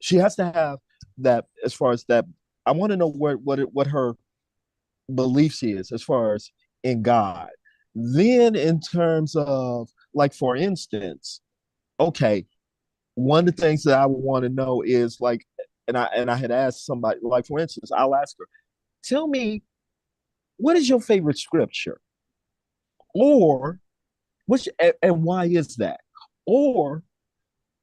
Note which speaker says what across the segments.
Speaker 1: She has to have that as far as that. I want to know what her beliefs is as far as in God. Then in terms of like for instance, okay, one of the things that I would want to know is like, and I had asked somebody, like for instance, I'll ask her, tell me what is your favorite scripture? Or which and why is that? Or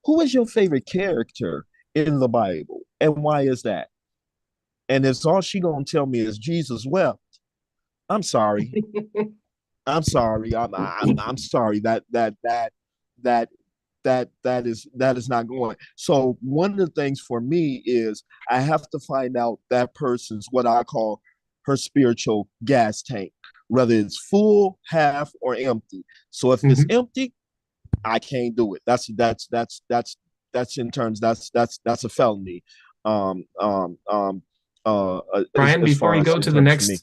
Speaker 1: who is your favorite character in the Bible? And why is that? And it's all she gonna tell me is Jesus wept. I'm sorry. I'm sorry. I'm sorry. That that is not going. So one of the things for me is I have to find out that person's what I call her spiritual gas tank, whether it's full, half, or empty. So if it's
Speaker 2: Mhm.
Speaker 1: empty, I can't do it. That's in terms that's a felony. Um um um
Speaker 2: Brian,
Speaker 1: as far as in terms for me.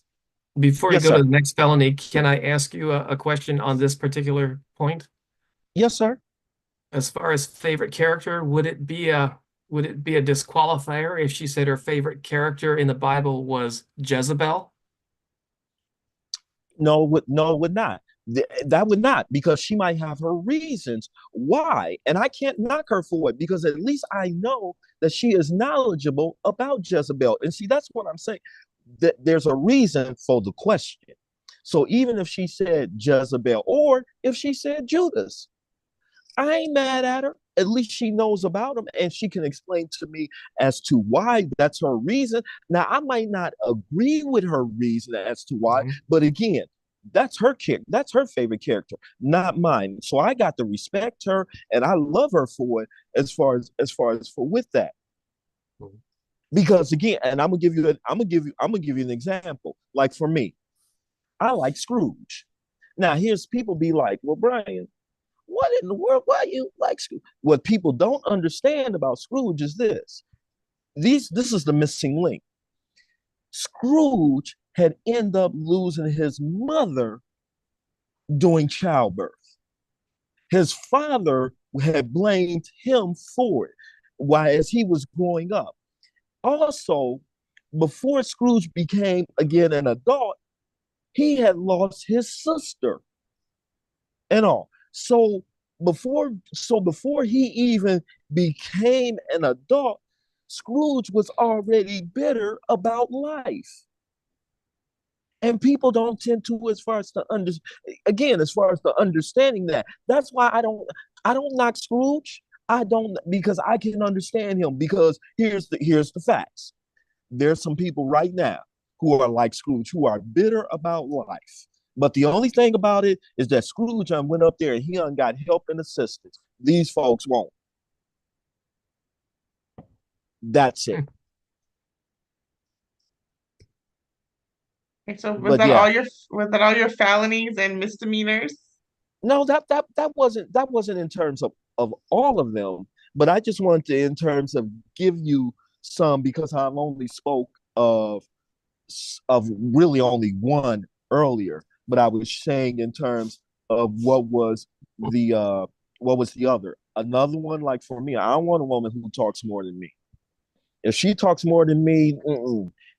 Speaker 2: before you
Speaker 1: Yes,
Speaker 2: go to
Speaker 1: sir.
Speaker 2: the next felony, can I ask you a question on this particular point?
Speaker 1: Yes, sir.
Speaker 2: As far as favorite character, would it be a disqualifier if she said her favorite character in the Bible was Jezebel?
Speaker 1: No, it would not. That would not, because she might have her reasons why, and I can't knock her for it because at least I know that she is knowledgeable about Jezebel. And see, that's what I'm saying. That there's a reason for the question. So even if she said Jezebel, or if she said Judas, I ain't mad at her. At least she knows about them and she can explain to me as to why that's her reason. Now, I might not agree with her reason as to why,
Speaker 2: Mhm.
Speaker 1: but again, that's her kick. That's her favorite character, not mine. So I got to respect her and I love her for it as far as for with that. Because again, and I'm gonna give you an example. Like for me, I like Scrooge. Now here's people be like, well, Brian, what in the world? Why you like Scrooge? What people don't understand about Scrooge is this. This is the missing link. Scrooge had ended up losing his mother during childbirth. His father had blamed him for it while as he was growing up. Also, before Scrooge became again an adult, he had lost his sister and all. So before he even became an adult, Scrooge was already bitter about life. And people don't tend to, as far as the under again, as far as the understanding that. That's why I don't knock Scrooge. I don't, because I can understand him, because here's the facts. There's some people right now who are like Scrooge, who are bitter about life. But the only thing about it is that Scrooge went up there and he got help and assistance. These folks won't. That's it.
Speaker 3: Okay, so
Speaker 1: But yeah,
Speaker 3: was that all your felonies and misdemeanors?
Speaker 1: no, that wasn't in terms of all of them. But I just wanted to, in terms of, give you some, because I've only spoke of really only one earlier. But I was saying in terms of the what was the other? Another one, like for me, I don't want a woman who talks more than me. If she talks more than me,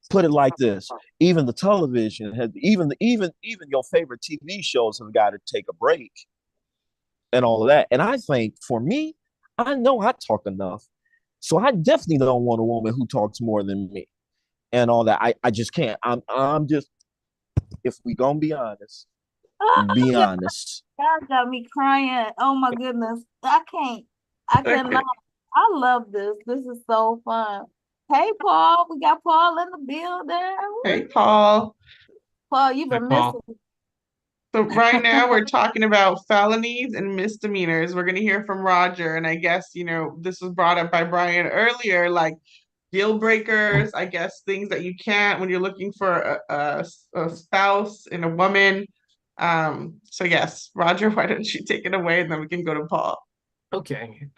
Speaker 1: put it like this: even the television has, even your favorite TV shows have got to take a break and all of that. And I think for me, I know I talk enough, so I definitely don't want a woman who talks more than me and all that. I just can't. I'm just, if we gonna be honest,
Speaker 4: Oh,
Speaker 1: be
Speaker 4: yeah,
Speaker 1: honest.
Speaker 4: God got me crying. Oh my goodness. I can't. I cannot.
Speaker 3: Okay.
Speaker 4: I love this. This is so fun. Hey, Paul. We got Paul in the building.
Speaker 3: Hey, Paul.
Speaker 4: Paul, you've
Speaker 2: Hi,
Speaker 4: been missing.
Speaker 2: Paul.
Speaker 3: So right now we're talking about felonies and misdemeanors. We're going to hear from Roger, and I guess, this was brought up by Brian earlier, like deal breakers, I guess things that you can't when you're looking for a spouse and a woman. So yes, Roger, why don't you take it away and then we can go to Paul.
Speaker 2: Okay.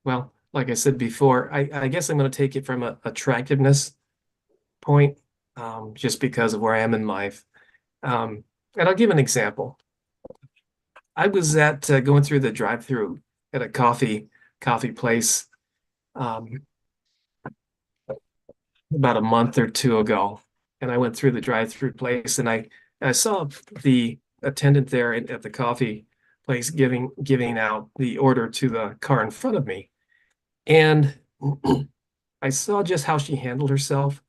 Speaker 2: Well, like I said before, I guess I'm going to take it from a attractiveness point, just because of where I am in life. Um, and I'll give an example. I was at going through the drive-through at a coffee place um, about a month or two ago, and I went through the drive-through place, and I saw the attendant there at the coffee place giving out the order to the car in front of me, and I saw just how she handled herself.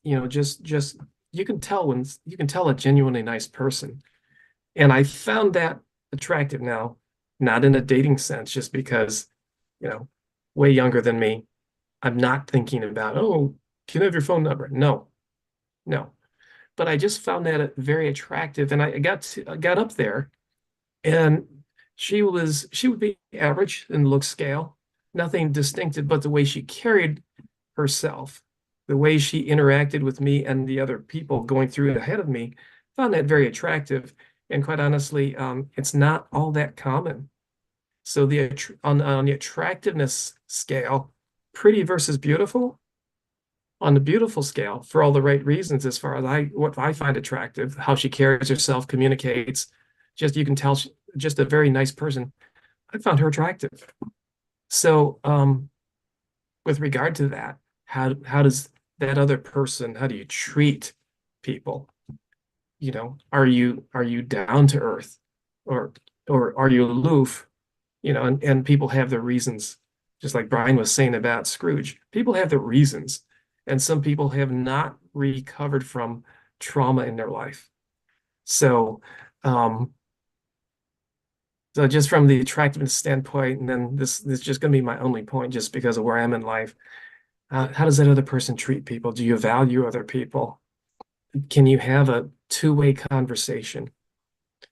Speaker 2: You know, just you can tell a genuinely nice person, and I found that attractive now, not in a dating sense, just because, you know, way younger than me. I'm not thinking about, oh, can I have your phone number? No, no. But I just found that very attractive. And I got up there, and she would be average in look scale, nothing distinctive, but the way she carried herself, the way she interacted with me and the other people going through ahead of me, found that very attractive. And quite honestly, it's not all that common. So on the attractiveness scale, pretty versus beautiful. On the beautiful scale, for all the right reasons, as far as what I find attractive, how she carries herself, communicates, just you can tell just a very nice person. I found her attractive. So, with regard to that, how does that other person, how do you treat people? You know, are you down to earth, or are you aloof? You know, and people have their reasons, just like Brian was saying about Scrooge. People have their reasons, and some people have not recovered from trauma in their life. So, so just from the attractiveness standpoint, and then this is just going to be my only point, just because of where I am in life. How does that other person treat people? Do you value other people? Can you have a two-way conversation?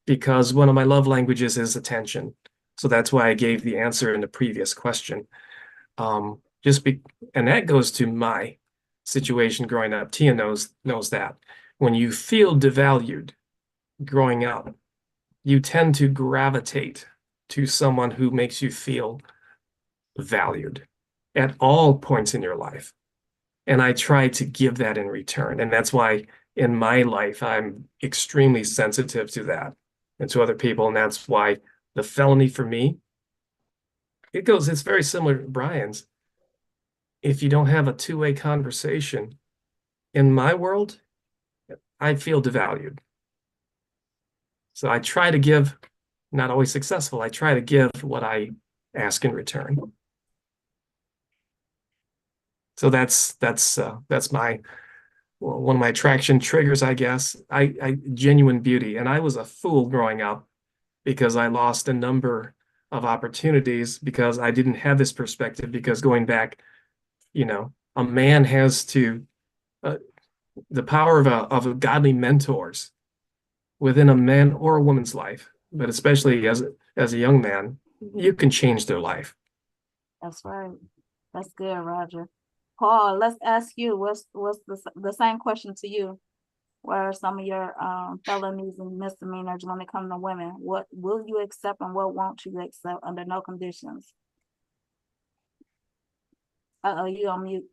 Speaker 2: Because one of my love languages is attention. So that's why I gave the answer in the previous question. And that goes to my situation growing up. Tia knows that. When you feel devalued growing up, you tend to gravitate to someone who makes you feel valued at all points in your life. And I try to give that in return. And that's why in my life, I'm extremely sensitive to that and to other people. And that's why the felony for me, it's very similar to Brian's. If you don't have a two-way conversation, in my world, I feel devalued. So I try to give, not always successful, I try to give what I ask in return. So that's my one of my attraction triggers, I guess. I genuine beauty. And I was a fool growing up because I lost a number of opportunities because I didn't have this perspective. Because going back, you know, a man has to the power of a godly mentors within a man or a woman's life, but especially as a young man, you can change their life.
Speaker 4: That's right. That's good, Roger. Paul, let's ask you, what's the same question to you? What are some of your felonies and misdemeanors when it comes to women? What will you accept and what won't you accept under no conditions? You on mute.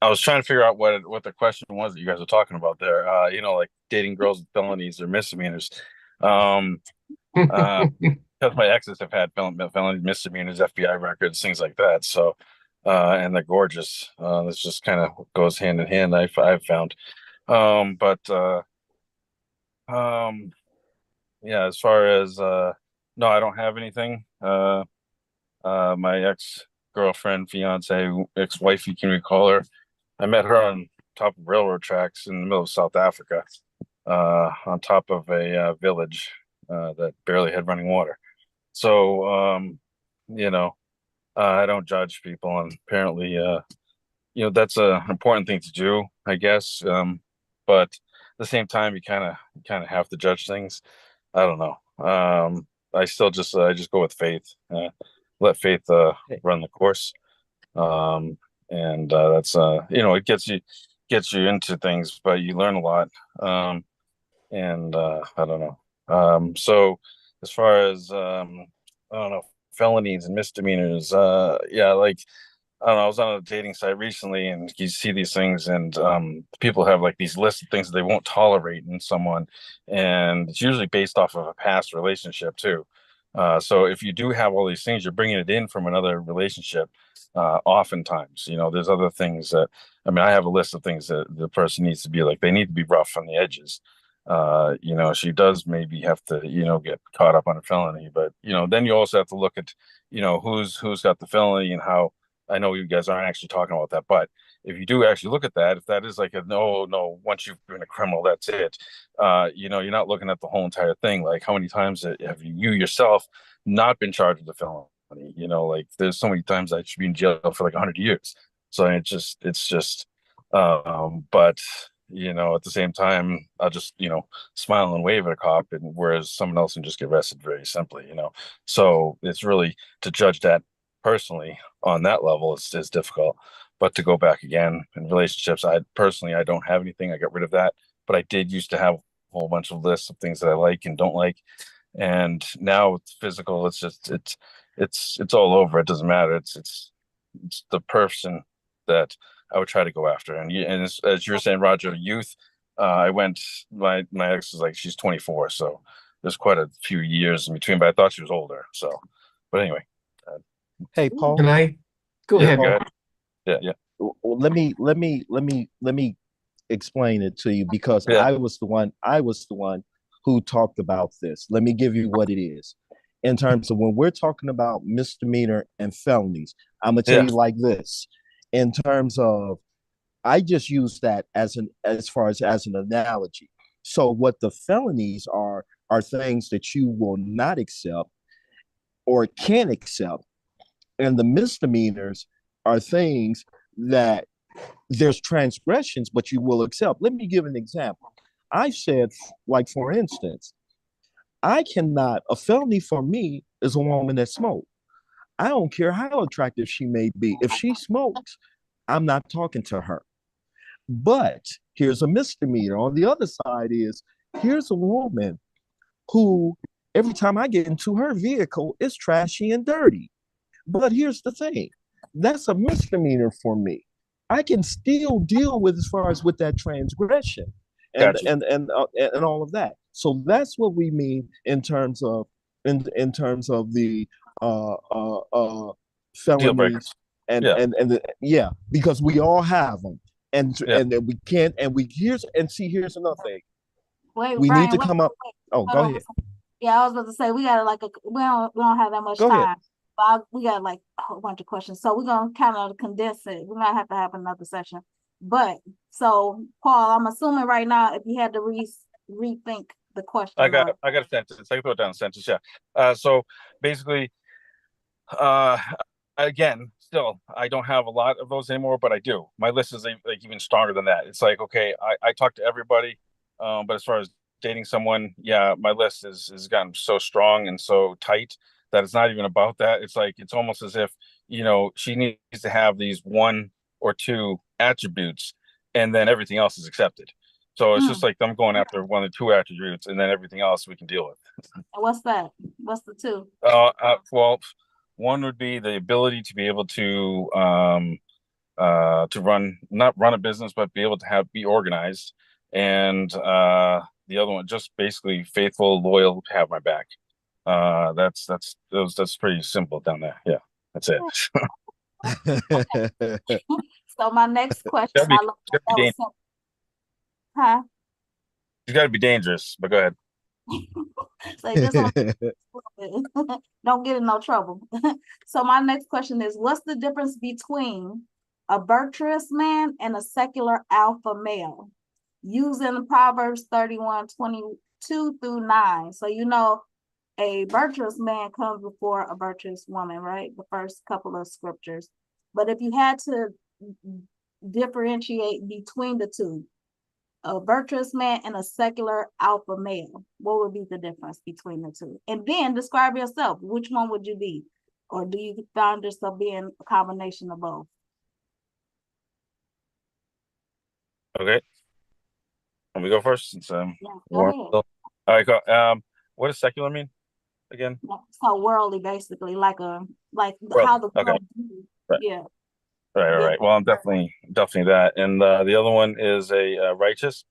Speaker 5: I was trying to figure out what the question was that you guys were talking about there. You know, like dating girls with felonies or misdemeanors. Because my exes have had felonies, misdemeanors, FBI records, things like that. So, and they're gorgeous. This just kind of goes hand in hand. I've found. Yeah. As far as no, I don't have anything. My ex-girlfriend, fiance, ex-wife, you can recall her. I met her on top of railroad tracks in the middle of South Africa, on top of a village that barely had running water. So, you know, I don't judge people, and apparently, you know, that's an important thing to do, I guess. But at the same time, you kind of have to judge things. I don't know. I still just I just go with faith. Let faith run the course. And that's you know, it gets you into things, but you learn a lot. And I don't know. So as far as I don't know, felonies and misdemeanors, yeah, like I don't know, I was on a dating site recently and you see these things, and people have like these lists of things that they won't tolerate in someone, and it's usually based off of a past relationship too. So if you do have all these things, you're bringing it in from another relationship. Oftentimes, there's other things that, I mean, I have a list of things that the person needs to be like. They need to be rough on the edges. She does maybe have to, get caught up on a felony, but then you also have to look at, who's got the felony and how. I know you guys aren't actually talking about that, but if you do actually look at that, if that is like a no, once you've been a criminal, that's it. You're not looking at the whole entire thing. Like, how many times have you yourself not been charged with a felony? Like, there's so many times I should be in jail for like 100 years. So it's just, but at the same time, I'll just, smile and wave at a cop, and whereas someone else can just get arrested very simply. So it's really, to judge that personally on that level is difficult. But to go back again in relationships, I don't have anything. I got rid of that, but I did used to have a whole bunch of lists of things that I like and don't like. And now with physical, it's just it's all over. It doesn't matter. It's the person that I would try to go after. And as you were saying, Roger, youth. I went. My ex is like, she's 24, so there's quite a few years in between. But I thought she was older. So, but anyway.
Speaker 1: Hey, Paul.
Speaker 2: Can I go
Speaker 5: Yeah,
Speaker 2: ahead?
Speaker 5: go ahead. Yeah.
Speaker 1: Well, let me explain it to you, because
Speaker 5: Yeah.
Speaker 1: I was the one who talked about this. Let me give you what it is. In terms of when we're talking about misdemeanor and felonies, I'm gonna tell
Speaker 5: Yeah.
Speaker 1: you like this. In terms of, I just use that as far as an analogy. So what the felonies are things that you will not accept or can accept, and the misdemeanors are things that there's transgressions, but you will accept. Let me give an example. I said, like, for instance, a felony for me is a woman that smokes. I don't care how attractive she may be. If she smokes, I'm not talking to her. But here's a misdemeanor. On the other side is, here's a woman who, every time I get into her vehicle, it's trashy and dirty. But here's the thing, that's a misdemeanor for me. I can still deal with, as far as with that transgression and
Speaker 5: Gotcha.
Speaker 1: and all of that. So that's what we mean in terms of the uh uh uh
Speaker 5: Deal breakers.
Speaker 1: felonies
Speaker 5: Yeah.
Speaker 1: yeah, because we all have them. And
Speaker 5: Yeah.
Speaker 1: we can't, and we here's and see, here's another thing.
Speaker 4: Wait,
Speaker 1: We
Speaker 4: Brian,
Speaker 1: need to
Speaker 4: wait,
Speaker 1: come up.
Speaker 4: wait,
Speaker 1: Oh,
Speaker 4: hold
Speaker 1: go
Speaker 4: on.
Speaker 1: ahead.
Speaker 4: Yeah, I was about to say, we got we don't have that much
Speaker 1: Go ahead.
Speaker 4: time. But we got like a whole bunch of questions. So we're gonna kind of condense it. We might have to have another session. But so Paul, I'm assuming right now, if you had to rethink the question.
Speaker 5: I got a sentence. I can throw it down a sentence. Yeah. So basically, uh, again, still, I don't have a lot of those anymore, but I do. My list is like even stronger than that. It's like, okay, I talk to everybody, but as far as dating someone, yeah, my list has gotten so strong and so tight that it's not even about that. It's like, it's almost as if, she needs to have these one or two attributes, and then everything else is accepted. So it's just like I'm going after one or two attributes, and then everything else we can deal with.
Speaker 4: What's that? What's the two?
Speaker 5: Well, one would be the ability to be able to not run a business, but be able to be organized, and the other one, just basically faithful, loyal, have my back. That's pretty simple down there. Yeah, that's it.
Speaker 4: So my next question,
Speaker 5: Gotta be-
Speaker 4: I looked at
Speaker 5: gotta be
Speaker 4: that was simple. Huh?
Speaker 5: You got to be dangerous, but go ahead.
Speaker 4: So just don't get in no trouble. So my next question is, what's the difference between a virtuous man and a secular alpha male? Using Proverbs 31:22-9. So a virtuous man comes before a virtuous woman, right? The first couple of scriptures. But if you had to differentiate between the two, a virtuous man and a secular alpha male, what would be the difference between the two? And then describe yourself. Which one would you be? Or do you find yourself being a combination of both?
Speaker 5: Okay. Let me go first since
Speaker 4: Yeah, go
Speaker 5: warm.
Speaker 4: ahead.
Speaker 5: All right, go. What does secular mean again?
Speaker 4: So worldly, basically, like how the
Speaker 5: Okay.
Speaker 4: world views.
Speaker 5: Right.
Speaker 4: Yeah.
Speaker 5: Right. Well, I'm definitely that. And the other one is a righteous.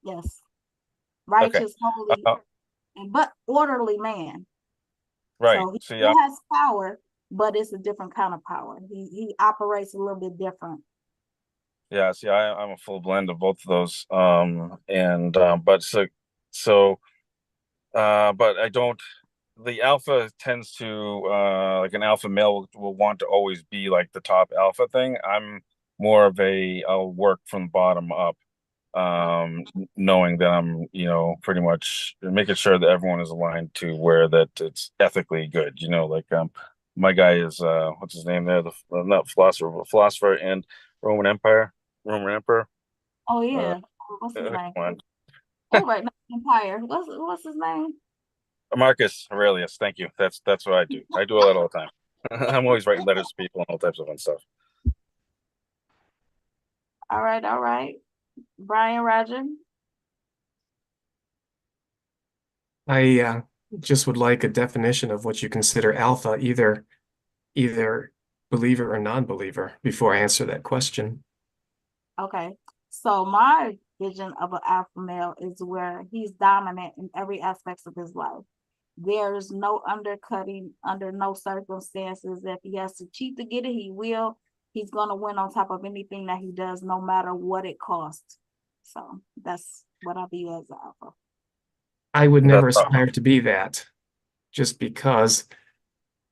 Speaker 4: Yes. Righteous, holy,
Speaker 5: Uh,
Speaker 4: but orderly man.
Speaker 5: Right.
Speaker 4: So he
Speaker 5: See,
Speaker 4: still has power, but it's a different kind of power. He operates a little bit different.
Speaker 5: yeah, see, I'm a full blend of both of those. And but but I don't. The alpha tends to like an alpha male will want to always be like the top alpha thing. I'm more of I'll work from the bottom up, knowing that I'm, pretty much making sure that everyone is aligned to where that it's ethically good. Like my guy is what's his name there? The not philosopher and Roman Emperor.
Speaker 4: Oh
Speaker 5: Uh,
Speaker 4: yeah. What's his name?
Speaker 5: come on.
Speaker 4: Everybody knows Empire. What's his name?
Speaker 5: Marcus Aurelius. Thank you. That's what I do. I do all that all the time. I'm always writing letters to people and all types of fun stuff.
Speaker 4: All right, all right. Brian, Roger.
Speaker 2: I just would like a definition of what you consider alpha, either believer or non-believer, before I answer that question.
Speaker 4: Okay. So my vision of an alpha male is where he's dominant in every aspect of his life. There's no undercutting under no circumstances. If he has to cheat to get it, he will. He's gonna win on top of anything that he does, no matter what it costs. So that's what I view as alpha.
Speaker 2: I would never
Speaker 5: That's
Speaker 2: aspire to be that, just because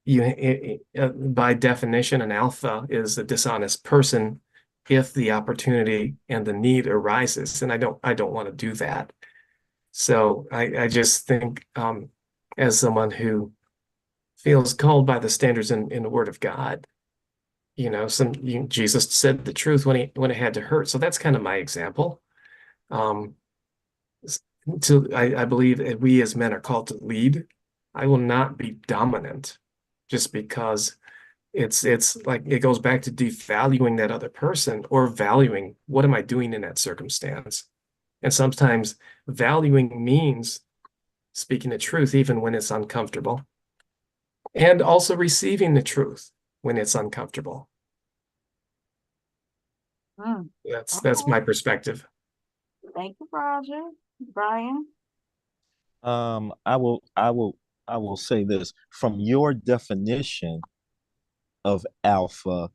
Speaker 2: by definition, an alpha is a dishonest person if the opportunity and the need arises, and I don't want to do that. So I just think, as someone who feels called by the standards in the Word of God, Jesus said the truth when it had to hurt. So that's kind of my example. I believe that we as men are called to lead. I will not be dominant just because it's like it goes back to devaluing that other person or valuing what am I doing in that circumstance. And sometimes valuing means speaking the truth even when it's uncomfortable, and also receiving the truth when it's uncomfortable. That's my perspective.
Speaker 4: Thank you, Roger. Brian.
Speaker 1: I will say this from your definition of alpha,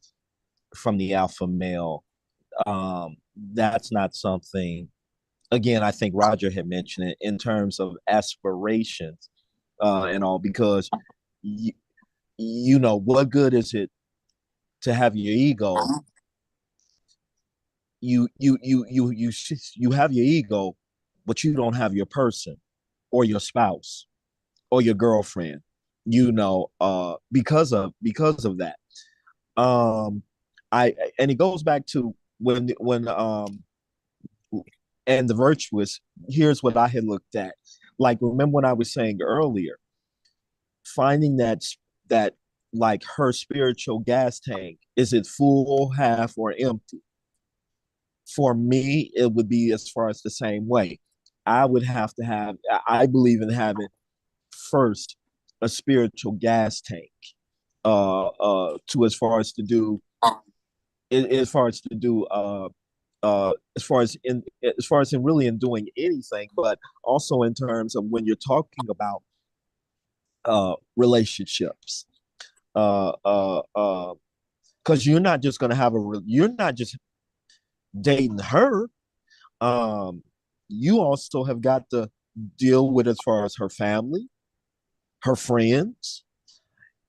Speaker 1: from the alpha male. That's not something. Again, I think Roger had mentioned it in terms of aspirations, and all, because what good is it to have your ego? You have your ego, but you don't have your person or your spouse or your girlfriend. Because of that. And it goes back to when and the virtuous. Here's what I had looked at. Like, remember when I was saying earlier, finding that like her spiritual gas tank, is it full, half, or empty? For me, it would be as far as the same way. I would have to have. I believe in having first a spiritual gas tank, to as far as to do, as far as to do, as far as in really in doing anything, but also in terms of when you're talking about relationships, because you're not just going to have you're not just dating her. You also have got to deal with as far as her family, her friends,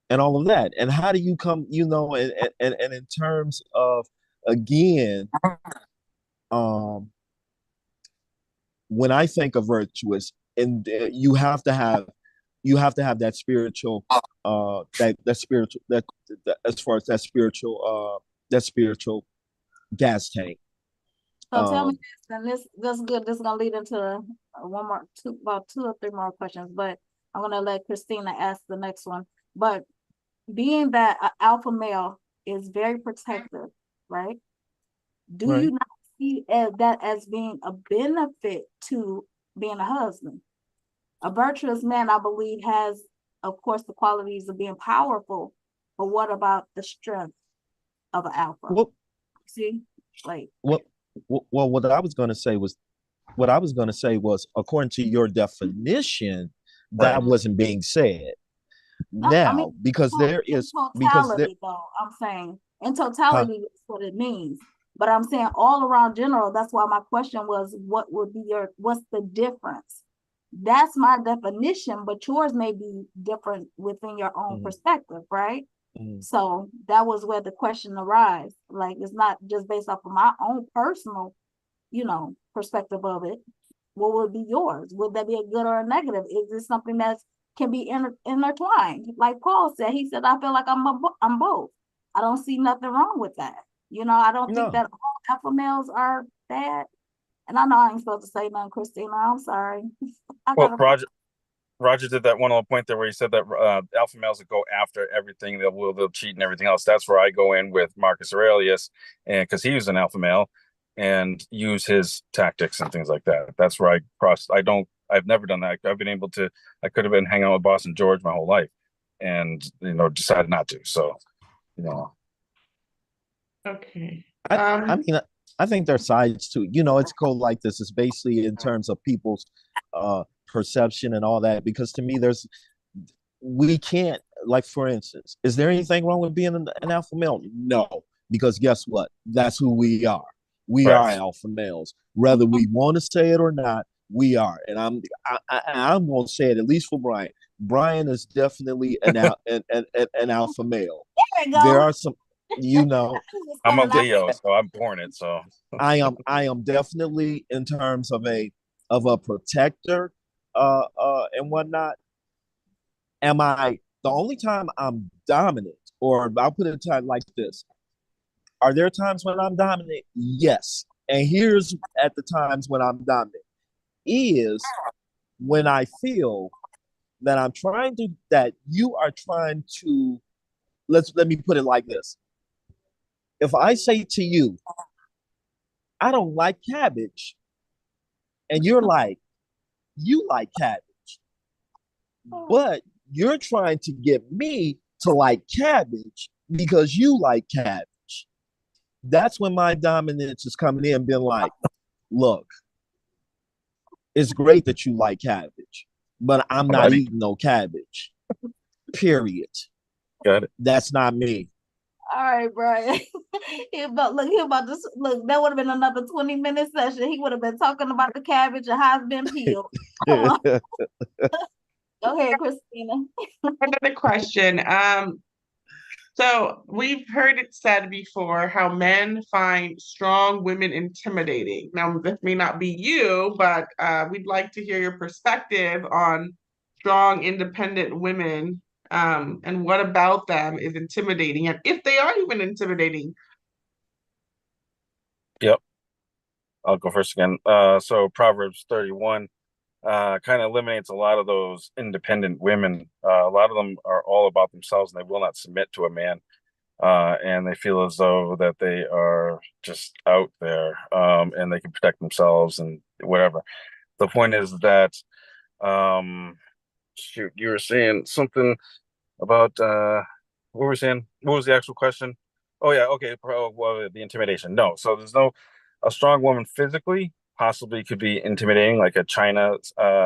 Speaker 1: and all of that. And how do you come, and in terms of, again, when I think of virtuous, and you have to have that spiritual, that spiritual, that as far as that spiritual gas tank.
Speaker 4: So tell me this, and that's good. This is gonna lead into about two or three more questions, but I'm gonna let Christina ask the next one. But being that an alpha male is very protective, right? Do
Speaker 1: Right.
Speaker 4: you not see that as being a benefit to being a husband? A virtuous man, I believe, has, of course, the qualities of being powerful, but what about the strength of an alpha?
Speaker 1: Well,
Speaker 4: See, like,
Speaker 1: well, what I was going to say was, according to your definition, that
Speaker 5: Right.
Speaker 1: wasn't being said.
Speaker 4: No, I mean,
Speaker 1: now because there
Speaker 4: in
Speaker 1: is because there
Speaker 4: totality, though, I'm saying in
Speaker 1: huh,
Speaker 4: totality, that's what it means. But I'm saying all around general, that's why my question was, what's the difference? That's my definition, but yours may be different within your own
Speaker 1: mhm,
Speaker 4: perspective, right?
Speaker 1: mhm.
Speaker 4: So that was where the question arises. Like, it's not just based off of my own personal, perspective of it. What would be yours? Would that be a good or a negative? Is this something that can be intertwined? Like Paul said, he said, I feel like I'm both. I don't see nothing wrong with that. I don't think
Speaker 1: No,
Speaker 4: that all alpha males are bad. And I know I ain't supposed to say nothing, Christina. I'm sorry. I
Speaker 5: Well,
Speaker 4: gotta.
Speaker 5: Roger did that one little point there where he said that alpha males will go after everything. They'll cheat and everything else. That's where I go in with Marcus Aurelius, and because he was an alpha male, and use his tactics and things like that. That's where I cross. I've never done that. I've been able to. I could have been hanging out with Boston George my whole life, and decided not to. So you know,
Speaker 3: Okay.
Speaker 1: I mean, I think there's sides to it. It's called like this. It's basically in terms of people's perception and all that. Because to me, we can't, like, for instance, is there anything wrong with being an alpha male? No, because guess what? That's who we are. We are
Speaker 5: right.
Speaker 1: alpha males, whether we want to say it or not. We are, and I'm going to say it at least for Brian. Brian is definitely an alpha male.
Speaker 4: There we
Speaker 1: There
Speaker 4: go.
Speaker 1: are some, you know,
Speaker 4: It's
Speaker 5: I'm a
Speaker 4: coming out.
Speaker 5: Leo, so I'm born it. So
Speaker 1: I am definitely in terms of a protector and whatnot. Am I the only time I'm dominant, or I'll put it like this? Are there times when I'm dominant? Yes. And here's at the times when I'm dominant is when I feel that you are trying to, let me put it like this. If I say to you, I don't like cabbage, and you're like, you like cabbage, but you're trying to get me to like cabbage because you like cabbage. That's when my dominance is coming in, being like, look, it's great that you like cabbage, but I'm
Speaker 5: I'm
Speaker 1: not
Speaker 5: not
Speaker 1: eating no cabbage. Period.
Speaker 5: got it.
Speaker 1: That's not me.
Speaker 4: All right, Brian. He about to look. That would have been another 20-minute session. He would have been talking about the cabbage and how it's been peeled. Come on, go ahead, Christina.
Speaker 3: Another question. So we've heard it said before how men find strong women intimidating. Now, this may not be you, but we'd like to hear your perspective on strong, independent women, and what about them is intimidating, and if they are even intimidating.
Speaker 5: Yep. I'll go first again. So Proverbs 31 kind of eliminates a lot of those independent women. A lot of them are all about themselves and they will not submit to a man. And they feel as though that they are just out there and they can protect themselves and whatever. The point is that, shoot, you were saying something about what were we saying? What was the actual question? Oh yeah, okay. Well, the intimidation. No, so there's no a strong woman physically possibly could be intimidating. Like a China,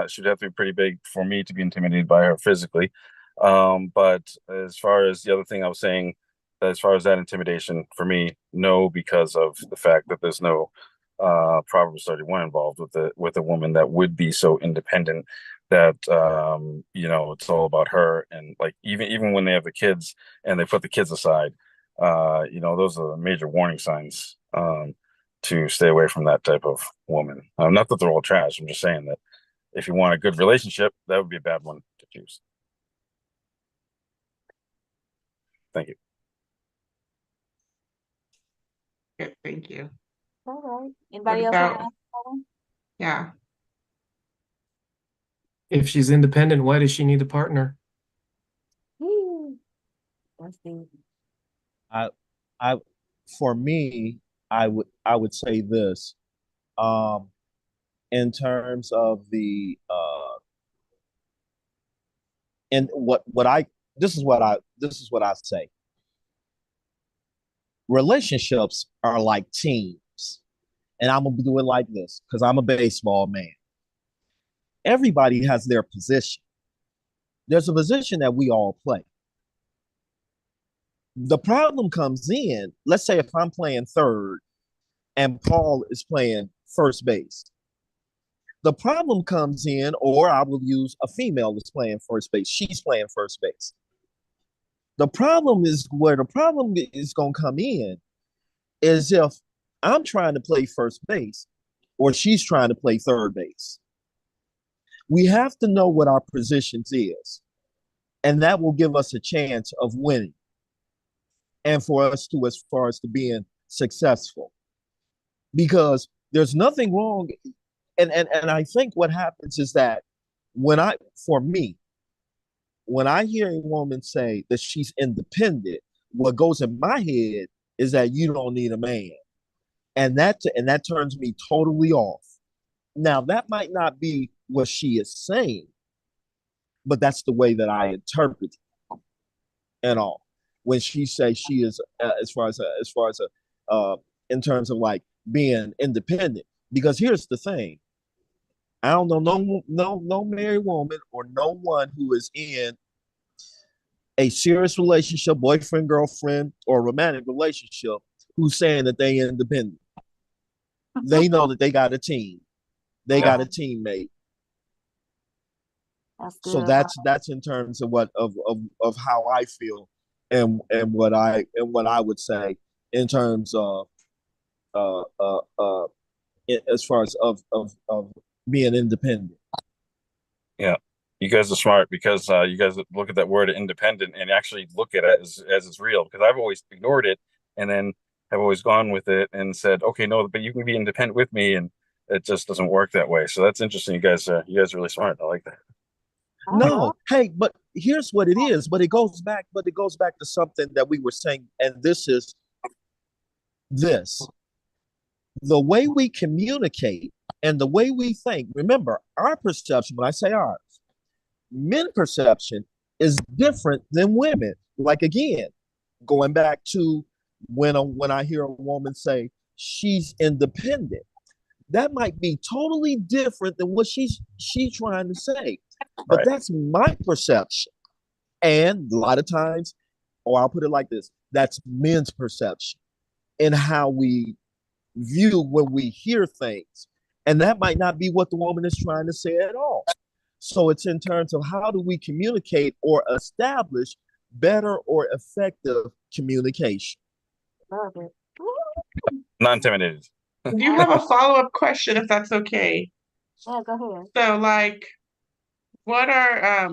Speaker 5: she'd have to be pretty big for me to be intimidated by her physically. But as far as the other thing I was saying, as far as that intimidation for me, no, because of the fact that there's no Proverbs 31 involved with a woman that would be so independent that it's all about her. And like even when they have the kids and they put the kids aside, those are major warning signs to stay away from that type of woman. Not that they're all trash. I'm just saying that if you want a good relationship, that would be a bad one to choose. Thank you.
Speaker 3: Yeah, thank you.
Speaker 4: All right.
Speaker 3: What
Speaker 4: Anybody else want to
Speaker 3: about,
Speaker 4: ask one?
Speaker 3: yeah,
Speaker 2: If she's independent, why does she need a partner?
Speaker 4: Let's see.
Speaker 1: I, I, for me, I would say this, um, in terms of and what I this is what I say. Relationships are like teams, and I'm gonna do it like this because I'm a baseball man. Everybody has their position. There's a position that we all play. The problem comes in, let's say if I'm playing third and Paul is playing first base. The problem comes in, or I will use a female that's playing first base. She's playing first base. The problem is where the problem is going to come in is if I'm trying to play first base or she's trying to play third base. We have to know what our positions is, and that will give us a chance of winning and for us to, as far as to being successful. Because there's nothing wrong. And I think what happens is that when I hear a woman say that she's independent, what goes in my head is that you don't need a man. And that turns me totally off. Now, that might not be what she is saying, but that's the way that I interpret it and all. When she says she is, as far as in terms of like being independent. Because here's the thing. I don't know no married woman or no one who is in a serious relationship, boyfriend, girlfriend, or romantic relationship who's saying that they independent. They know that they got a team. They got a teammate. So that's in terms of what of how I feel and what I would say in terms of as far as of being independent.
Speaker 5: Yeah, you guys are smart because you guys look at that word independent and actually look at it as it's real. Because I've always ignored it and then have always gone with it and said, okay, no, but you can be independent with me, and it just doesn't work that way. So that's interesting. You guys are really smart. I like that.
Speaker 1: No, hey, but here's what it is. But it goes back to something that we were saying, and this is this. The way we communicate and the way we think. Remember, our perception, when I say ours, men's perception is different than women. Like again, going back to when I hear a woman say she's independent, that might be totally different than what she's trying to say. But that's my perception. And a lot of times, or I'll put it like this, that's men's perception and how we view when we hear things. And that might not be what the woman is trying to say at all. So it's in terms of how do we communicate or establish better or effective communication.
Speaker 4: Love it.
Speaker 5: Not intimidated.
Speaker 3: Do you have a follow-up question, if that's okay?
Speaker 4: Yeah, go ahead.
Speaker 3: So, like, what are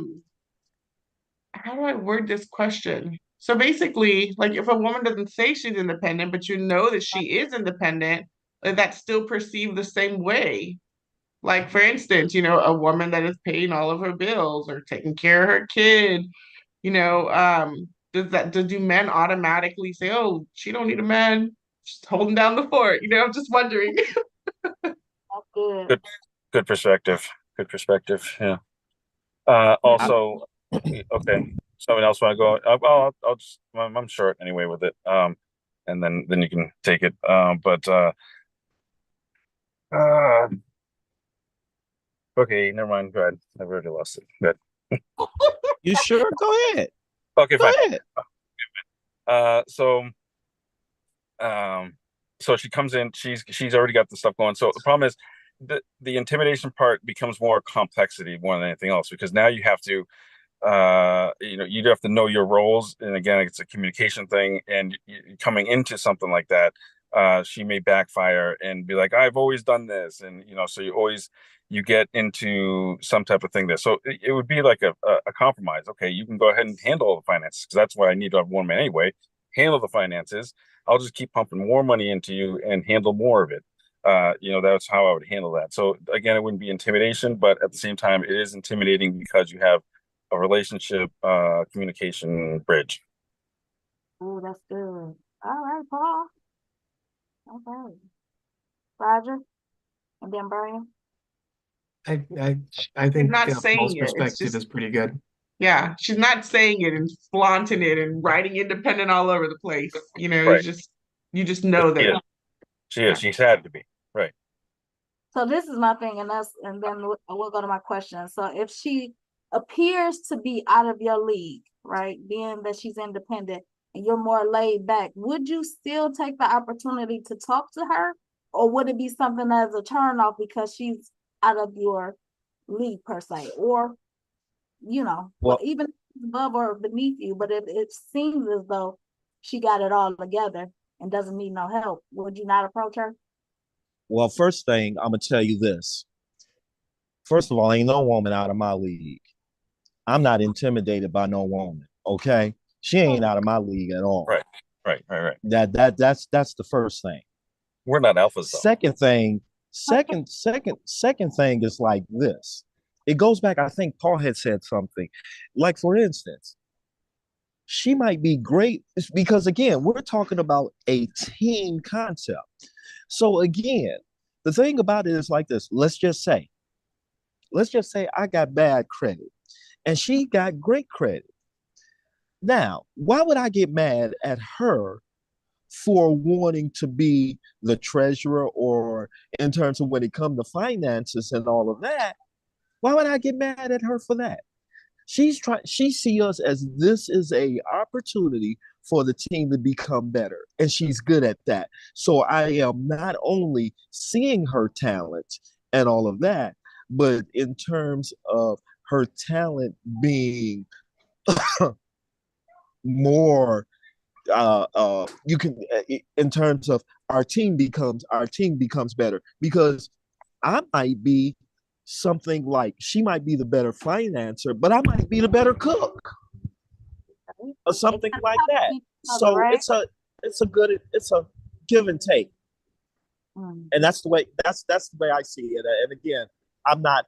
Speaker 3: how do I word this question? So basically, like if a woman doesn't say she's independent, but you know that she is independent, that's still perceived the same way. Like for instance, a woman that is paying all of her bills or taking care of her kid, do men automatically say, oh, she don't need a man, she's holding down the fort? I'm just wondering.
Speaker 4: That's good.
Speaker 5: Good perspective. Good perspective. Yeah. Also, okay. Someone else want to go? I'll just. I'm short anyway with it. And then you can take it. Okay, never mind. Go ahead. I've already lost it. Good.
Speaker 1: You sure? Go ahead.
Speaker 5: Okay,
Speaker 1: Go
Speaker 5: fine.
Speaker 1: ahead.
Speaker 5: So she comes in. She's already got the stuff going. So the problem is the intimidation part becomes more complexity more than anything else, because now you have to you have to know your roles, and again, it's a communication thing, and coming into something like that, she may backfire and be like, I've always done this, and so you get into some type of thing there. So it would be like a compromise. Okay, you can go ahead and handle the finances, because that's why I need to have one man anyway. Handle the finances. I'll just keep pumping more money into you and handle more of it. That's how I would handle that. So again, it wouldn't be intimidation, but at the same time, it is intimidating because you have a relationship communication bridge.
Speaker 4: Oh, that's good. All right, Paul. Okay. Roger, and then Brian.
Speaker 2: I think
Speaker 3: not saying
Speaker 2: Paul's
Speaker 3: it, it's
Speaker 2: perspective
Speaker 3: just-
Speaker 2: is pretty good.
Speaker 3: Yeah, she's not saying it and flaunting it and writing independent all over the place.
Speaker 5: Right.
Speaker 3: You just know that.
Speaker 5: She's had to be. Right.
Speaker 4: So this is my thing, and then we'll go to my question. So if she appears to be out of your league, right? Being that she's independent and you're more laid back, would you still take the opportunity to talk to her? Or would it be something as a turnoff because she's out of your league per se? Or,
Speaker 1: Well,
Speaker 4: even above or beneath you, but it seems as though she got it all together and doesn't need no help, would you not approach her?
Speaker 1: well, first thing I'm gonna tell you this. First of all, ain't no woman out of my league. I'm not intimidated by no woman. Okay, she ain't out of my league at all.
Speaker 5: Right. Right.
Speaker 1: That's the first thing.
Speaker 5: We're not alphas though.
Speaker 1: Second thing is like this. It goes back. I think Paul had said something. Like for instance, she might be great because again, we're talking about a team concept. So again, the thing about it is like this. Let's just say I got bad credit and she got great credit. Now, why would I get mad at her for wanting to be the treasurer, or in terms of when it comes to finances and all of that? Why would I get mad at her for that? She see us as this is a opportunity for the team to become better, and she's good at that. So I am not only seeing her talent and all of that, but in terms of her talent being more you can in terms of our team becomes better, because I might be something like she might be the better financer, but I might be the better cook or something like that. So it's a give and take. And that's the way I see it. And again, I'm not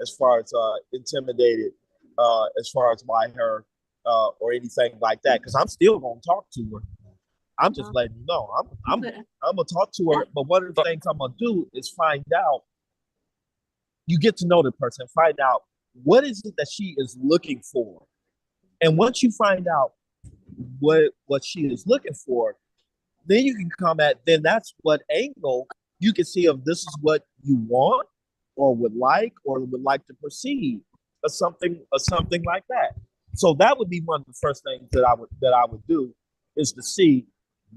Speaker 1: as far as intimidated as far as by her or anything like that, because I'm still gonna talk to her. I'm just letting you know. I'm gonna talk to her, but one of the things I'm gonna do is find out. You get to know the person, find out what is it that she is looking for, and once you find out what she is looking for, then you can come at. Then that's what angle you can see if this is what you want, or would like to proceed, or something like that. So that would be one of the first things that I would do, is to see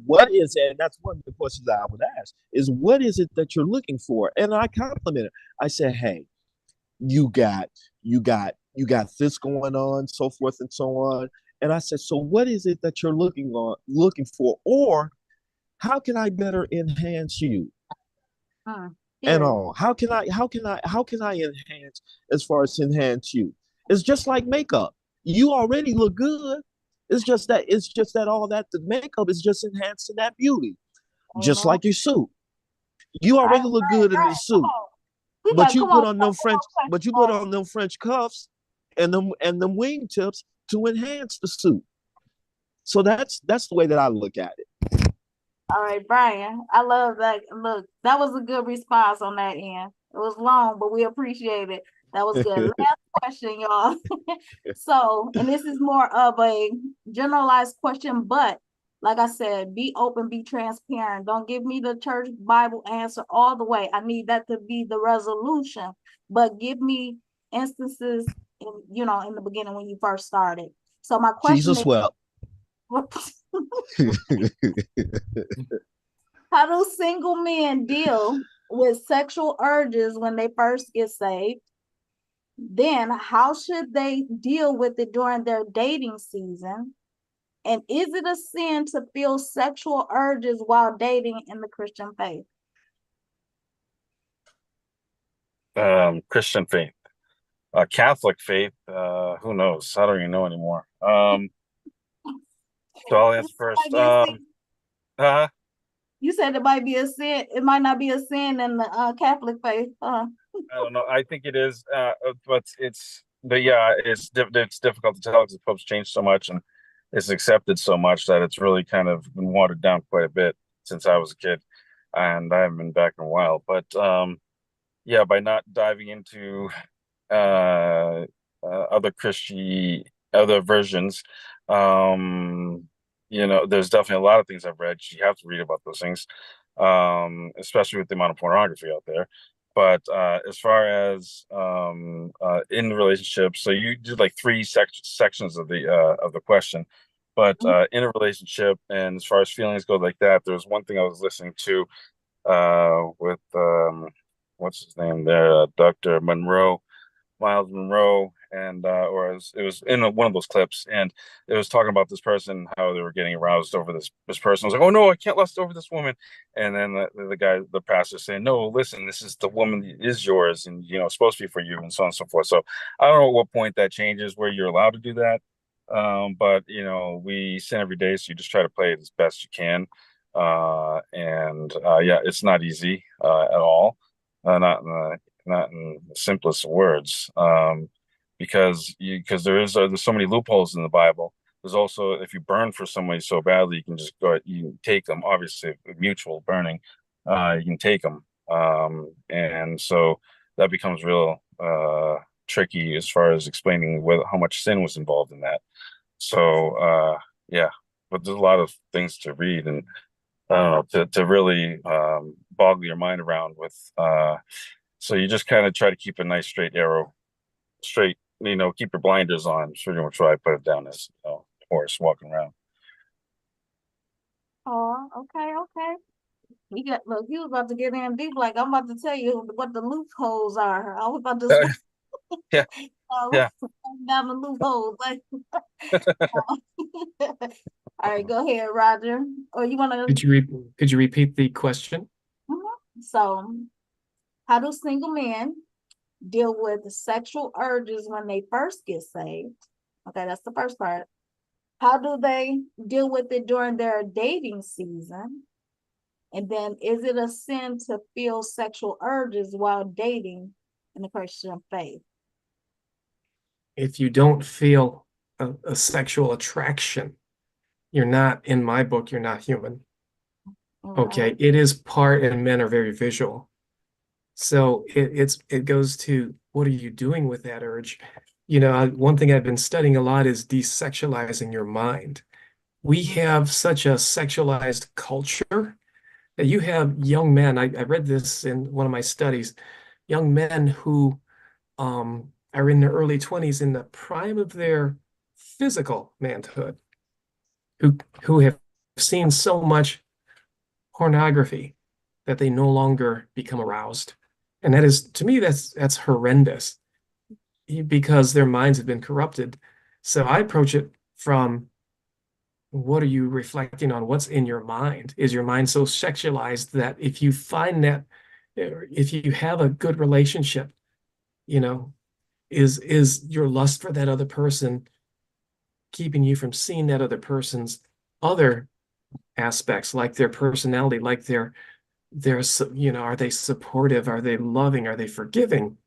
Speaker 1: what is it, and that's one of the questions that I would ask, is what is it that you're looking for? And I compliment her. I said, hey, you got this going on, so forth and so on. And I said, so what is it that you're looking for? Or how can I better enhance you? And all. How can I enhance as far as enhance you? It's just like makeup. You already look good. It's just that all that the makeup is just enhancing that beauty. Just like your suit. You already look good in the suit. But you put on them French cuffs and them wingtips to enhance the suit. So that's the way that I look at it.
Speaker 4: All right, Brian, I love that. Look, that was a good response on that end. It was long, but we appreciate it. That was good. Last question, y'all. So, and this is more of a generalized question, but like I said, be open, be transparent. Don't give me the church Bible answer all the way. I need that to be the resolution, but give me instances in the beginning when you first started. So my question
Speaker 1: Jesus
Speaker 4: is,
Speaker 1: well.
Speaker 4: How do single men deal with sexual urges when they first get saved? Then how should they deal with it during their dating season? And is it a sin to feel sexual urges while dating in the Christian faith?
Speaker 5: Christian faith. Catholic faith, who knows? I don't even know anymore. So I'll answer first.
Speaker 4: You said it might be a sin. It might not be a sin in the Catholic faith.
Speaker 5: I don't know. I think it is, but it's difficult to tell because the Pope's changed so much and it's accepted so much that it's really kind of been watered down quite a bit since I was a kid, and I haven't been back in a while. But by not diving into other versions, there's definitely a lot of things I've read. You have to read about those things, especially with the amount of pornography out there. But as far as in the relationship, so you did like three sections of the question. But in a relationship, and as far as feelings go like that, there was one thing I was listening to with what's his name there, Dr. Monroe, Miles Monroe, and or it was in one of those clips, and it was talking about this person, how they were getting aroused over this person. I was like, oh no, I can't lust over this woman. And then the guy, the pastor, saying, no, listen, this is the woman that is yours, and it's supposed to be for you, and so on and so forth. So I don't know at what point that changes where you're allowed to do that. But we sin every day, so you just try to play it as best you can. And yeah, it's not easy at all. Not in the simplest of words, because there's so many loopholes in the Bible. There's also, if you burn for somebody so badly, you can just go, you can take them. Obviously, mutual burning, you can take them, and so that becomes real tricky as far as explaining how much sin was involved in that. So yeah, but there's a lot of things to read, and I don't know, to really boggle your mind around with. So you just kind of try to keep a nice straight arrow, straight, keep your blinders on. Pretty much what I put it down as, horse walking around.
Speaker 4: Oh, okay, okay. Look, you was about to get in deep, like I'm about to tell you what the loopholes are. I was about to
Speaker 5: Yeah, yeah.
Speaker 4: down the loopholes. Like, all right, go ahead, Roger. Or you want to?
Speaker 2: Could you repeat the question?
Speaker 4: So, how do single men deal with sexual urges when they first get saved? Okay, that's the first part. How do they deal with it during their dating season? And then, is it a sin to feel sexual urges while dating in the Christian faith?
Speaker 2: If you don't feel a sexual attraction, you're not, in my book, you're not human. Okay, it is part, and men are very visual. So it goes to, what are you doing with that urge? One thing I've been studying a lot is desexualizing your mind. We have such a sexualized culture that you have young men. I read this in one of my studies, young men who are in their early 20s, in the prime of their physical manhood, who have seen so much pornography that they no longer become aroused. And that is, to me, that's horrendous, because their minds have been corrupted. So I approach it from, what are you reflecting on? What's in your mind? Is your mind so sexualized that if you find that, if you have a good relationship, is your lust for that other person keeping you from seeing that other person's other aspects, like their personality, like are they supportive? Are they loving? Are they forgiving?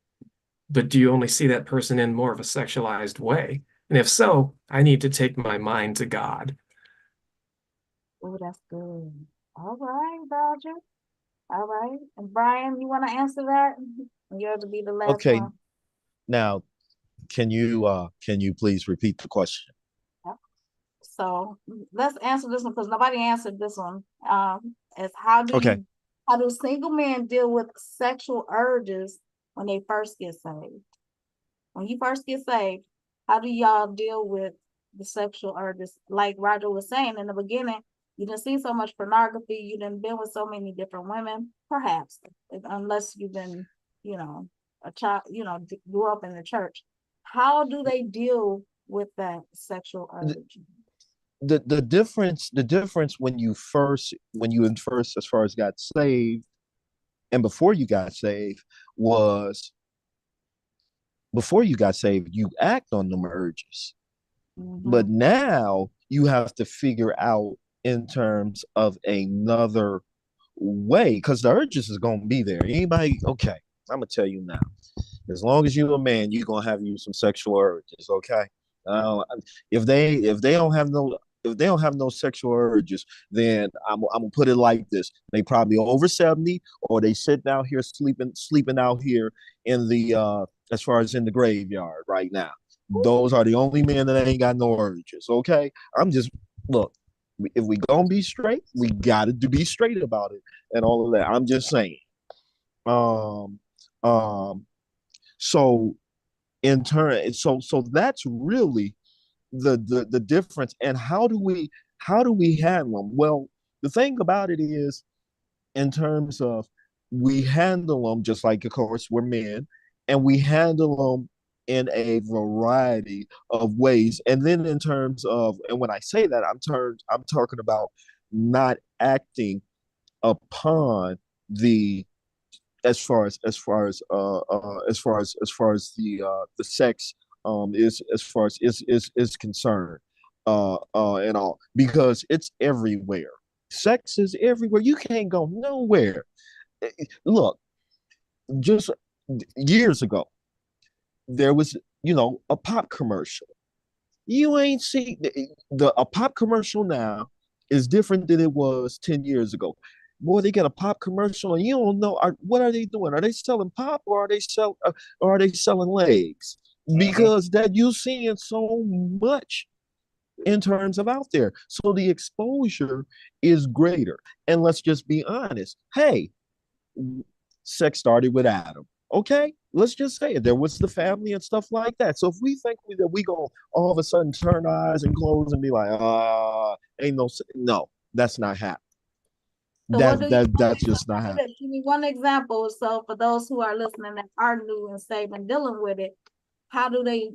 Speaker 2: But do you only see that person in more of a sexualized way? And if so, I need to take my mind to God.
Speaker 4: Oh, that's good. All right, Roger. All right. And Brian, you want to answer that? You're to be the last
Speaker 1: Okay.
Speaker 4: one.
Speaker 1: Now, can you please repeat the question?
Speaker 4: So let's answer this one, because nobody answered this one. Is
Speaker 1: Okay.
Speaker 4: how do single men deal with sexual urges when they first get saved? When you first get saved, how do y'all deal with the sexual urges? Like Roger was saying in the beginning, you didn't see so much pornography, you didn't been with so many different women, perhaps, unless you've been, a child, grew up in the church. How do they deal with that sexual urge?
Speaker 1: The difference when you first as far as got saved and before you got saved was, before you got saved you act on them urges, but now you have to figure out in terms of another way, because the urges is going to be there. Anybody? Okay, I'm gonna tell you now, as long as you're a man, you're gonna have you some sexual urges. Okay, uh, if they don't have no sexual urges, then I'm gonna put it like this: they probably over 70, or they sitting out here sleeping out here in the as far as in the graveyard right now. Those are the only men that ain't got no urges. Okay, I'm just, look. If we gonna be straight, we got to be straight about it and all of that. I'm just saying. Um, so in turn, so that's really the difference. And how do we handle them? Well, the thing about it is, in terms of, we handle them just like, of course, we're men, and we handle them in a variety of ways. And then in terms of, and when I say that, I'm talking about not acting upon the, as far as the sex, is as far as is concerned, and all, because it's everywhere. Sex is everywhere. You can't go nowhere. Look, just years ago, there was, a pop commercial. You ain't see a pop commercial now is different than it was 10 years ago. Boy, they get a pop commercial and you don't know, what are they doing? Are they selling pop, or are they selling legs? Because that you seeing so much in terms of out there. So the exposure is greater. And let's just be honest. Hey, sex started with Adam. Okay, let's just say it. There was the family and stuff like that. So if we think that we gonna all of a sudden turn our eyes and close and be like, ain't no, that's not happening.
Speaker 4: So what do you
Speaker 1: That's just not happening.
Speaker 4: give me one example? So for those who are listening that are new and saved and dealing with it, how do they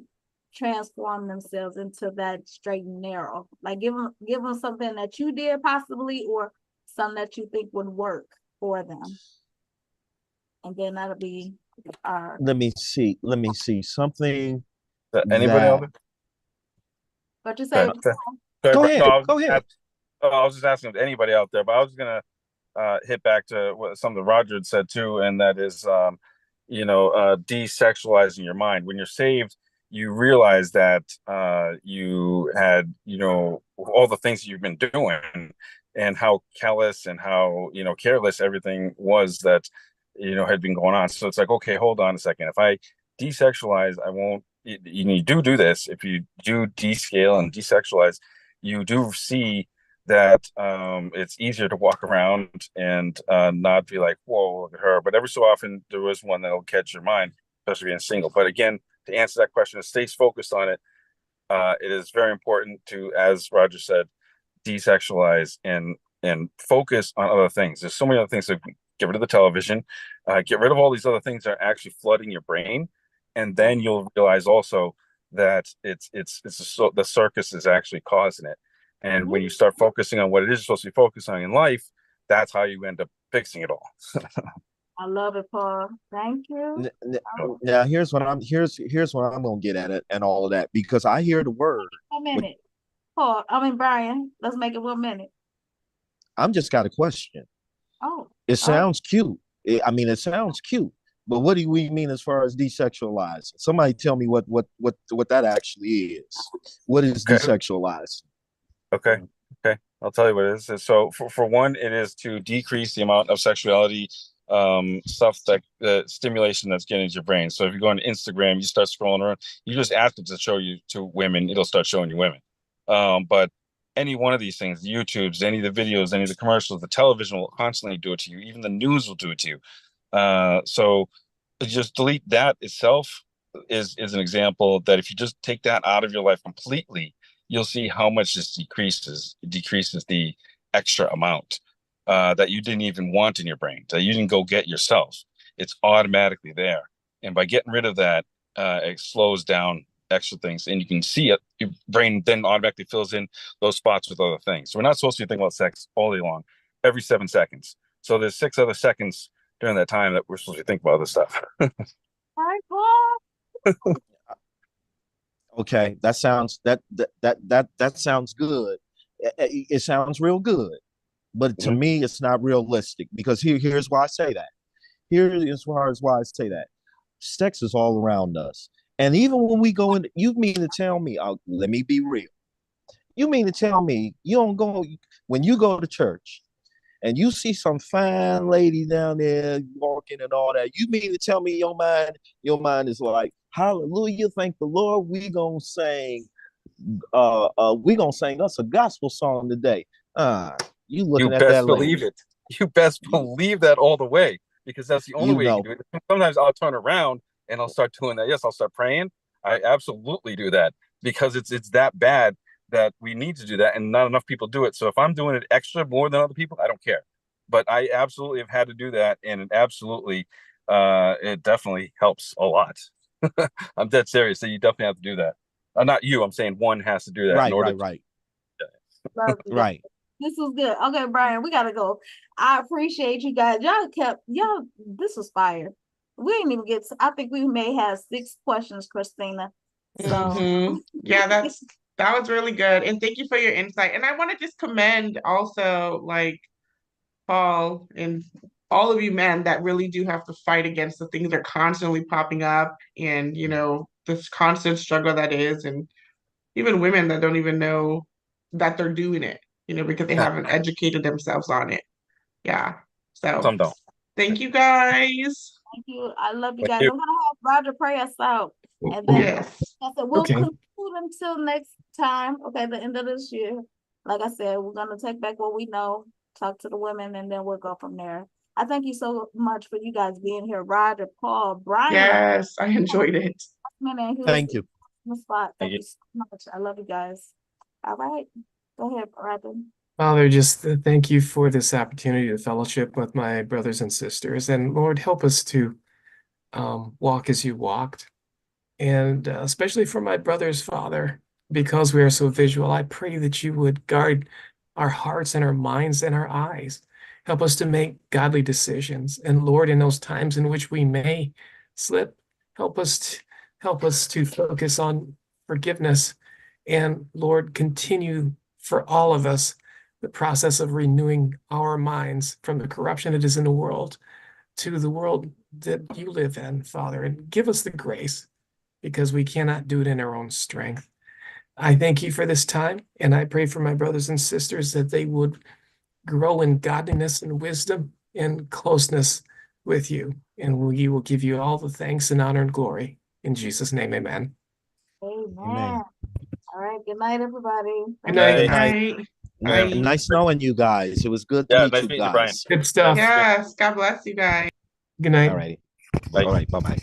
Speaker 4: transform themselves into that straight and narrow? Like give them something that you did possibly, or something that you think would work for them. And then that'll be our.
Speaker 1: Let me see something.
Speaker 5: Anybody else?
Speaker 4: But you say
Speaker 1: Go ahead.
Speaker 5: No,
Speaker 1: Go ahead.
Speaker 5: I was just asking if anybody out there, but I was gonna hit back to what something Roger had said too, and that is, desexualizing your mind. When you're saved, you realize that you had, all the things that you've been doing, and how callous and how careless everything was that had been going on. So it's like, okay, hold on a second. If I desexualize, I won't. You do this. If you do descale and desexualize, you do see that it's easier to walk around and not be like, whoa, look at her. But every so often there is one that'll catch your mind, especially being single. But again, to answer that question, stay focused on it. It is very important to, as Roger said, desexualize and focus on other things. There's so many other things. So get rid of the television, get rid of all these other things that are actually flooding your brain, and then you'll realize also that the circus is actually causing it. And when you start focusing on what it is you're supposed to be focusing on in life, that's how you end up fixing it all.
Speaker 4: I love it, Paul. Thank you.
Speaker 1: Now here's what I'm gonna get at it and all of that, because I hear the word.
Speaker 4: 1 minute. Paul, Brian, let's make it 1 minute.
Speaker 1: I'm just got a question.
Speaker 4: Oh.
Speaker 1: It sounds cute. It sounds cute. But what do we mean as far as desexualizing? Somebody tell me what that actually is. What is desexualizing?
Speaker 5: Okay. I'll tell you what it is. So for one, it is to decrease the amount of sexuality stuff, that stimulation that's getting into your brain. So if you go on Instagram, you start scrolling around, you just ask it to show you to women, it'll start showing you women. But any one of these things, the YouTubes, any of the videos, any of the commercials, the television will constantly do it to you. Even the news will do it to you. So just delete that itself is an example that if you just take that out of your life completely, you'll see how much this decreases. It decreases the extra amount that you didn't even want in your brain, that you didn't go get yourself. It's automatically there. And by getting rid of that, it slows down extra things, and you can see it. Your brain then automatically fills in those spots with other things. So we're not supposed to think about sex all day long, every 7 seconds. So there's 6 other seconds during that time that we're supposed to think about other stuff.
Speaker 1: Okay, that sounds good. It sounds real good, but to me, it's not realistic, because here's why I say that. Here is why I say that. Sex is all around us, and even when we go in, you mean to tell me? Let me be real. You mean to tell me you don't go when you go to church and you see some fine lady down there walking and all that? You mean to tell me your mind is like, hallelujah, thank the Lord, we gonna sing us a gospel song today. You looking at that lady.
Speaker 5: Believe it. You best believe that all the way, because that's the only way you can do it. Sometimes I'll turn around and I'll start doing that. Yes, I'll start praying. I absolutely do that because it's that bad that we need to do that, and not enough people do it. So if I'm doing it extra more than other people, I don't care. But I absolutely have had to do that, and it definitely helps a lot. I'm dead serious. So you definitely have to do that. Not you. I'm saying one has to do that in order.
Speaker 1: Right.
Speaker 4: Love you.
Speaker 1: Right.
Speaker 4: This was good. Okay, Brian, we gotta go. I appreciate you guys. This was fire. We didn't even get I think we may have 6 questions, Christina. So
Speaker 3: yeah, that was really good. And thank you for your insight. And I want to just commend also like Paul and all of you men that really do have to fight against the things that are constantly popping up, and this constant struggle that is, and even women that don't even know that they're doing it, because they haven't educated themselves on it. Yeah. So
Speaker 5: Some don't.
Speaker 3: thank you guys.
Speaker 4: Thank you. I love you
Speaker 5: Thank
Speaker 4: guys.
Speaker 5: you.
Speaker 4: I'm gonna have Roger pray us out. And then
Speaker 3: Yes.
Speaker 4: we'll
Speaker 2: Okay.
Speaker 4: conclude until next time. Okay, the end of this year. Like I said, we're gonna take back what we know, talk to the women, and then we'll go from there. I thank you so much for you guys being here. Roger, Paul, Brian.
Speaker 3: Yes, I enjoyed it.
Speaker 1: Thank you.
Speaker 4: On the spot. Thank
Speaker 5: Thank
Speaker 4: you
Speaker 5: you.
Speaker 4: so much. I love you guys. All right. Go ahead, Roger.
Speaker 2: Father, just thank you for this opportunity to fellowship with my brothers and sisters. And Lord, help us to walk as you walked. And especially for my brother's father, because we are so visual, I pray that you would guard our hearts and our minds and our eyes. Help us to make godly decisions. And Lord, in those times in which we may slip, help us to focus on forgiveness. And Lord, continue for all of us the process of renewing our minds from the corruption that is in the world to the world that you live in, Father, and give us the grace, because we cannot do it in our own strength. I thank you for this time, and I pray for my brothers and sisters that they would grow in godliness and wisdom and closeness with you, and we will give you all the thanks and honor and glory. In Jesus' name, amen.
Speaker 4: Amen. All right. Good night, everybody.
Speaker 2: Good night.
Speaker 1: Good
Speaker 3: Night. Bye.
Speaker 1: Nice knowing you guys. It was good to
Speaker 5: Yeah,
Speaker 1: meet
Speaker 5: nice
Speaker 1: you
Speaker 5: meeting you, Brian.
Speaker 1: guys.
Speaker 2: Good stuff.
Speaker 3: Yes. God bless you guys.
Speaker 2: Good night.
Speaker 1: All righty.
Speaker 5: Bye.
Speaker 1: All right. Bye-bye.